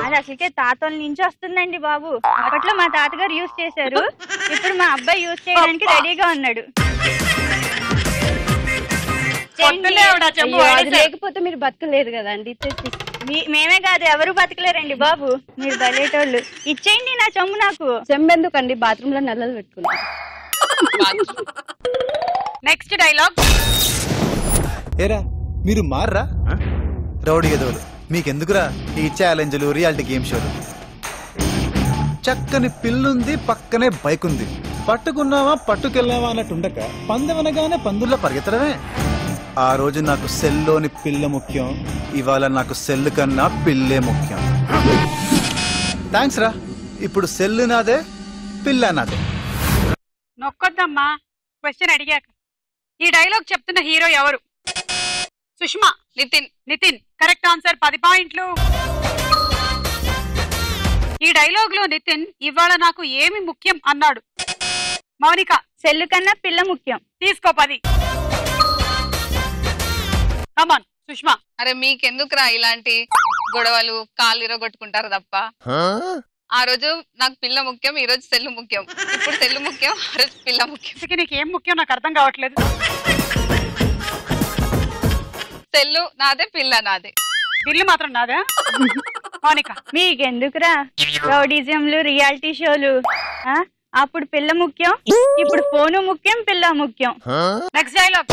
అది అసలుకే తాతోళ్ళ నుంచి వస్తుందండి బాబు. అప్పట్లో మా తాతగారు యూజ్ చేశారు, ఇప్పుడు మా అబ్బాయి యూజ్ చేయడానికి రెడీగా ఉన్నాడు. లేకపోతే మీరు బతకలేదు కదా అండి. మేమే కాదు ఎవరు బతకలేరండి బాబు, మీరు బయటోళ్ళు. ఇచ్చేయండి నా చెంబు. నాకు చెంబెందుకండి, బాత్రూమ్ లో నల్లలు పెట్టుకున్నాను. Next dialogue. ఏరా మీరు మార్రా రౌడీ ఎదవలు, మీకెందుకురా ఈ ఛాలెంజ్లు రియాలిటీ గేమ్ షోలు? చక్కని పిల్లుంది, పక్కనే బైక్ ఉంది, పట్టుకున్నావా పట్టుకెళ్ళావా అన్నట్టుండక పందెమనగానే పందుల్లో పరిగెత్తడమే. ఆ రోజు నాకు సెల్లోని పిల్ల ముఖ్యం, ఇవాళ నాకు సెల్ కన్నా పిల్లే ముఖ్యం. థ్యాంక్స్ రా. ఇప్పుడు సెల్లు నాదే, పిల్ల నాదే. నొక్కొద్దమ్మా, క్వశ్చన్ అడిగాక. ఈ డైలాగ్ చెప్తున్న హీరో ఎవరు? సుష్మా. నితిన్. Nithin correct answer. 10 పాయింట్లు. ఈ డైలాగ్ లో నితిన్ ఇవాళ నాకు ఏమి ముఖ్యం అన్నాడు? మౌనిక. సెల్లు కన్నా పిల్ల ముఖ్యం. తీసుకో 10. కమాన్ సుష్మా. అరే మీకెందుకురా ఇలాంటి గొడవలు, కాళ్ళు ఇరగొట్టుకుంటారు తప్ప. ఆ రోజు నాకు పిల్ల ముఖ్యం, ఈ రోజు సెల్లు ముఖ్యం. ఇప్పుడు సెల్లు ముఖ్యం, ఆ రోజు పిల్ల ముఖ్యం. నీకు ఏం ముఖ్యం నాకు అర్థం కావట్లేదు. సెల్లు నాదే, పిల్ల నాదే. బిల్లు మాత్రం నాదా? మౌనిక. మీకెందుకురా రౌడీజంలు, రియాలిటీ షోలు? అప్పుడు పిల్ల ముఖ్యం, ఇప్పుడు ఫోను ముఖ్యం, పిల్ల ముఖ్యం. Next dialogue.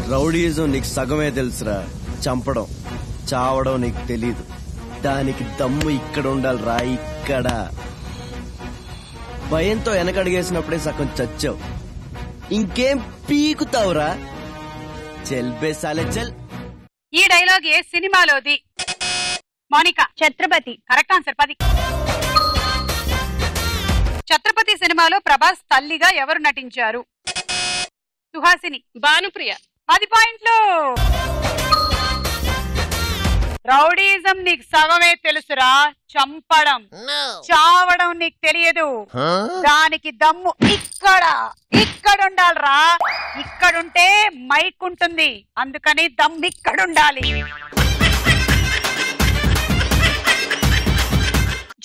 రౌడీజం నీకు సగమే తెలుసురా, చంపడం చావడం నీకు తెలీదు. దానికి దమ్ము ఇక్కడ ఉండాలిరా, ఇక్కడ. భయంతో వెనకడిగేసినప్పుడే సగం చచ్చావు, ఇంకేం పీకుతావురా? చెల్ బేసాలే చెల్. ఈ డైలాగ్ ఏ సినిమాలోది? మౌనిక. ఛత్రపతి. Correct answer. 10. ఛత్రపతి సినిమాలో ప్రభాస్ తల్లిగా ఎవరు నటించారు? సుహాసిని. భానుప్రియ. 10 పాయింట్లు. రౌడీజం నీకు సగమే తెలుసురా, చంపడం చావడం నీకు తెలియదు. దానికి దమ్ము ఇక్కడ ఉండాలిరా. ఇక్కడుంటే మైక్ ఉంటుంది, అందుకని దమ్ము ఇక్కడ ఉండాలి.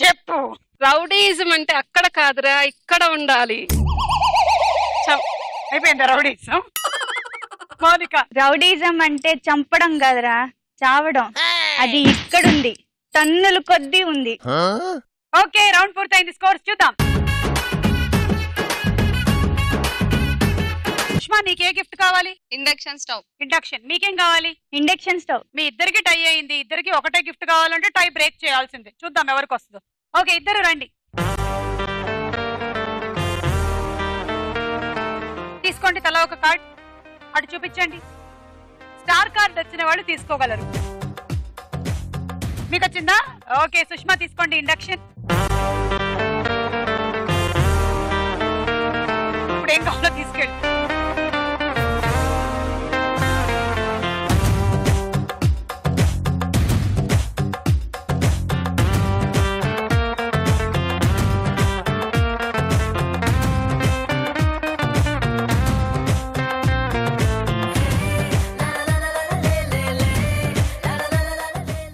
చెప్పు. రౌడీజం అంటే అక్కడ కాదురా, ఇక్కడ ఉండాలి. అయిపోయిందా రౌడీజం? మౌనిక. రౌడీజం అంటే చంపడం కాదురా, చావడం. అది ఇక్కడుంది, టన్నులు కొద్దీ ఉంది. ఓకే, రౌండ్ పూర్తయింది. స్కోర్స్ చూద్దాం. సుష్మా, నీకే గిఫ్ట్ కావాలి? Induction stove. ఇండక్షన్. మీకేం కావాలి? Induction stove. మీ ఇద్దరికి టై అయింది. ఇద్దరికి ఒకటే గిఫ్ట్ కావాలంటే టై బ్రేక్ చేయాల్సిందే. చూద్దాం ఎవరికి వస్తుందో. ఓకే, ఇద్దరు రండి. తీసుకోండి తలా ఒక కార్డ్. అటు చూపించండి. స్టార్ కార్డ్ వచ్చిన వాళ్ళు తీసుకోగలరు. మీకు వచ్చిందా? ఓకే, సుష్మా తీసుకోండి ఇండక్షన్. ఇప్పుడు ఏం కావాలో తీసుకెళ్ళి.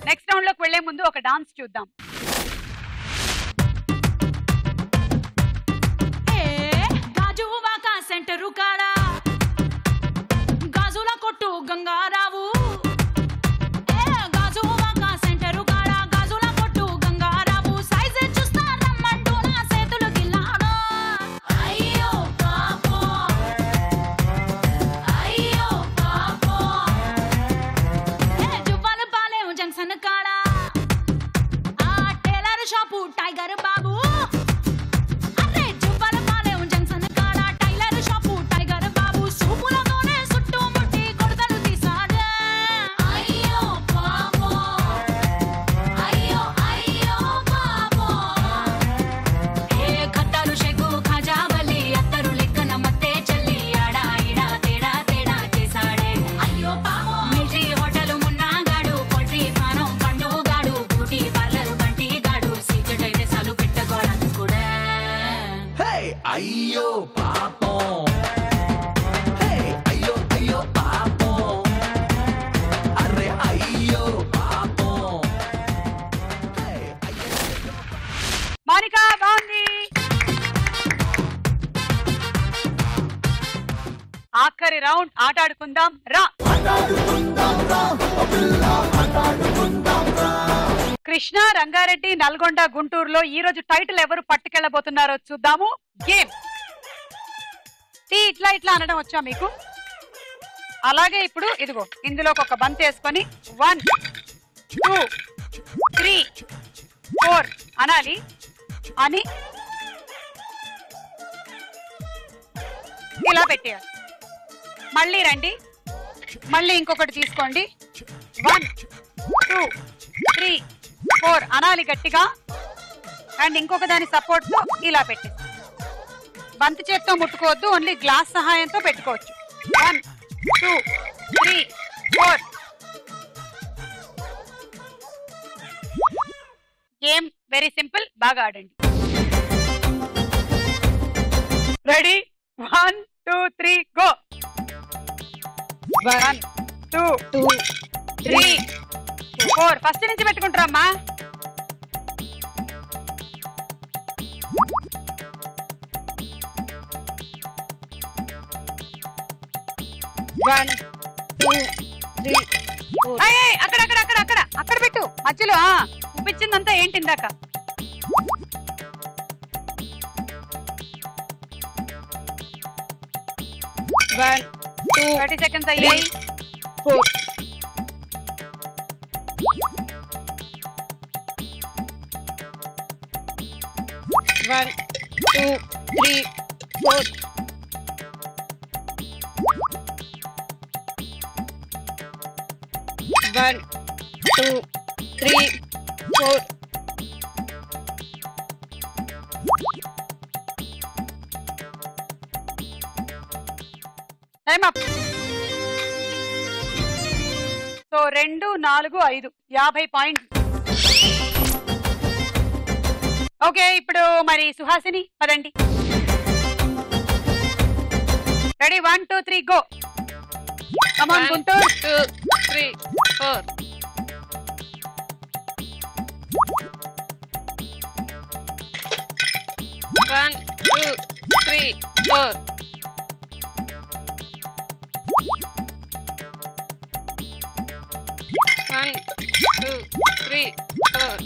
నెక్స్ట్ రౌండ్ లోకి వెళ్లే ముందు ఒక డాన్స్ చూద్దాం. సెంటరు కాడ గాజుల కొట్టు గంగారావు గాజువాక సెంటరు కాడ గాజుల కొట్టు గంగారావు సైజ్ చూస్తా రమ్మంటూ నా చేతులు గిల్లాడు. అయ్యో పాపో అయ్యో పాపో జువ్వాల పాలెం జంక్షన్ కాడ ఆ టైలర్ షాపు టైగర్ బాబు అయ్యో పాపం అయ్యో అయ్యో పాపం అరే అయ్యో పాపం. మౌనిక బాగుంది. ఆఖరి రౌండ్ ఆట ఆడుకుందాం రా. కృష్ణ, రంగారెడ్డి, నల్గొండ, గుంటూరులో ఈ రోజు టైటిల్ ఎవరు పట్టుకెళ్లబోతున్నారో చూద్దాము. గేమ్ ఇట్లా ఇట్లా అనడం వచ్చా మీకు? అలాగే ఇప్పుడు ఇదిగో ఇందులోకి ఒక బంతి వేసుకొని 1 2 3 4 అనాలి. అని ఇలా పెట్టేయాలి. మళ్ళీ రండి, మళ్ళీ ఇంకొకటి తీసుకోండి. 1 2 3 4 అనాలి గట్టిగా. అండ్ ఇంకొక దాని సపోర్ట్ తో ఇలా పెట్టి బంతి చేత్తో ముట్టుకోవద్దు, ఓన్లీ గ్లాస్ సహాయంతో పెట్టుకోవచ్చు. 1 2 3 4. గేమ్ వెరీ సింపుల్, బాగా ఆడండి. రెడీ? 1 2 3 గో. 1 2 3 4. ఫస్ట్ నుంచి పెట్టుకుంటారమ్మా. 1 2 3 4. అక్కడ అక్కడ అక్కడ అక్కడ అక్కడ పెట్టు మధ్యలో. చూపించిందంతా ఏంటి ఇందాక? 1 2 30 seconds అయ్యాయి. 4 1 2 3 4. 1 2 3 4. Time up. So 2 4 5 50 point. Okay, ఇప్పుడు మరి సుహాసిని పదండి. Ready? 1 2 3 go. Come on Guntur. 2 3 4. 1 2 3 4. 1 2 3 4.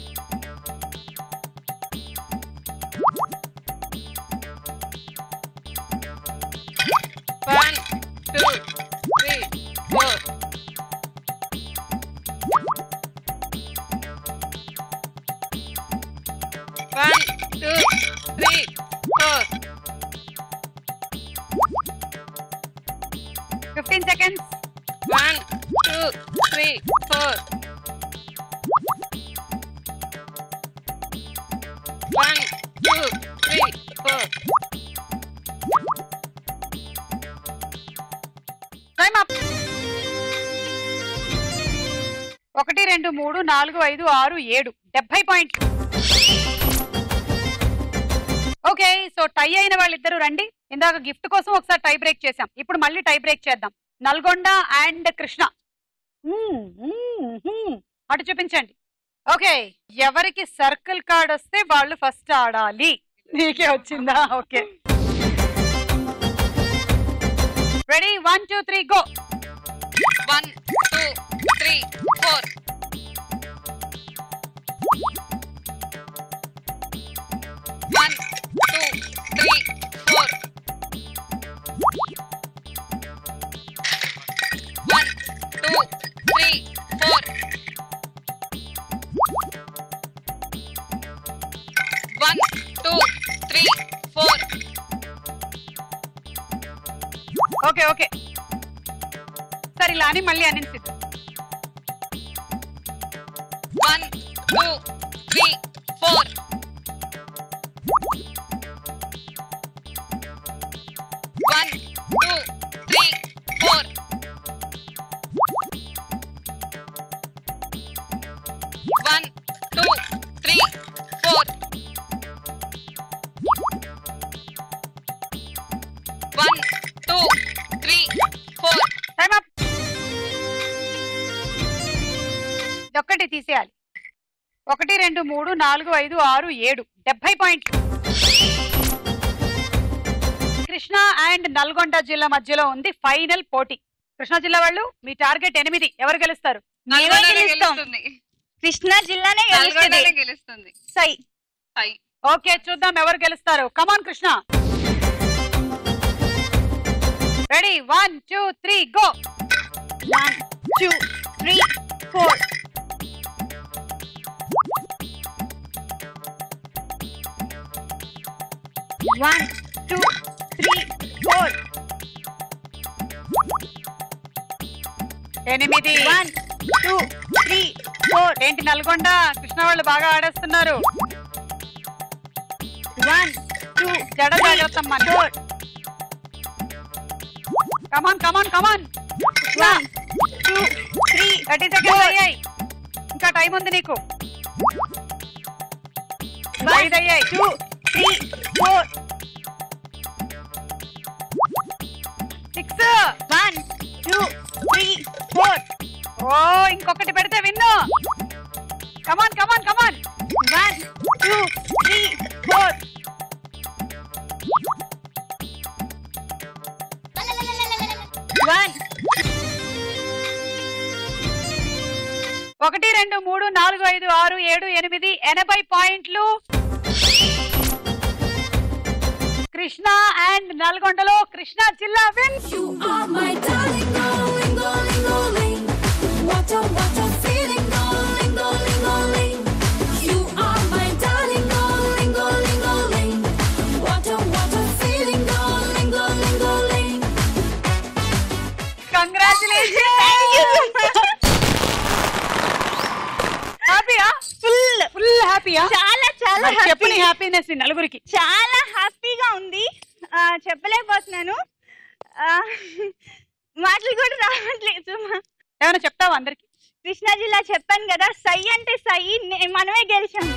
1 2 3 4. 1 2 3 4. 15 seconds. 1 2 3 4. 1 2 3 4. 2 3 4 5 6 7 70 పాయింట్లు. ఓకే, సో టై అయిన వాళ్ళిద్దరూ రండి. ఇందాక గిఫ్ట్ కోసం ఒకసారి టై బ్రేక్ చేశాం, ఇప్పుడు మళ్ళీ టై బ్రేక్ చేద్దాం. నల్గొండ అండ్ కృష్ణ అటు చూపించండి. ఓకే, ఎవరికి సర్కిల్ కార్డ్ వస్తే వాళ్ళు ఫస్ట్ ఆడాలి. నీకే వచ్చిందా? Okay, ready? 1 2 3 go. 1 2 3 4. 1 2 3 4. 1 2 3 4. 1 2 3 4. Okay okay, సరే ఇలా అని మళ్ళీ అని 1 2 3 4. 1 2 3 4. 1 2 3 4. 1 2 3 4. Time up. ఒక్కటి తీసేయాలి. 1 2 3 4 5 6 7 70 పాయింట్లు. కృష్ణ అండ్ నల్గొండ జిల్లా మధ్యలో ఉంది ఫైనల్ పోటీ. కృష్ణా జిల్లా వాళ్ళు మీ టార్గెట్ 8. ఎవరు గెలుస్తారు? కృష్ణా జిల్లానే గెలుస్తుంది. సై సై. ఓకే, చూద్దాం ఎవరు గెలుస్తారు. కమాన్ కృష్ణ. రెడీ? 1 2 3 గో. 1 2 3 4. 1 2 3 4. 8 1 2 3 4. ఏంటి నల్గొండ కృష్ణ వాళ్ళు బాగా ఆడేస్తున్నారు. 1 2 జడ జాగ్రత్త. 4. కమాన్ కమాన్ కమాన్. 1 2 3 30 సెకండ్స్ అయ్యాయి. ఇంకా టైం ఉంది నీకు. 5 అయ్యాయి. 2 3 4. 6. 1 2 3 4. ఓ, ఇంకొకటి పెడితే విన్ను. కమాన్ కమాన్ కమాన్. 1 2 3 4. 1 1 2 3 4 5 6 7 8 80 పాయింట్లు. కృష్ణ అండ్ నల్గొండలో కృష్ణా జిల్లా విన్స్. హ్యాపీయా? ఫుల్ హ్యాపీయా? చాలా చాలా చెప్పని హ్యాపీనెస్ నలుగురికి. చాలా హ్యాపీగా ఉంది. చెప్పలేకపోతున్నాను, మాటలు కూడా రావట్లేదు. ఏమైనా చెప్తావా అందరికి? కృష్ణా జిల్లా చెప్పాను కదా, సై అంటే సై, మనమే గెలిచాము.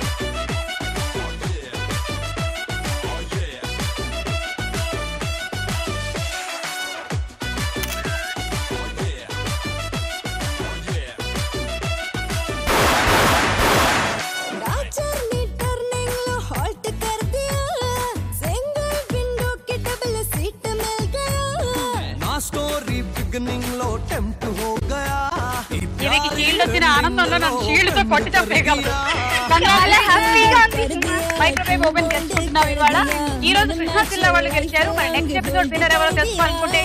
దీనికి షీల్డ్ వచ్చిన ఆనందంలో నన్ను షీల్డ్ తో కొట్టి చంపేయగలరు. మైక్రోవేవ్ ఓపెన్ చేసుకుంటున్నావు ఇవాళ. ఈ రోజు కృష్ణా జిల్లా వాళ్ళు గెలిచారు. మరి నెక్స్ట్ ఎపిసోడ్ విన్నర్ ఎవరో తెలుసుకోవాలనుకుంటే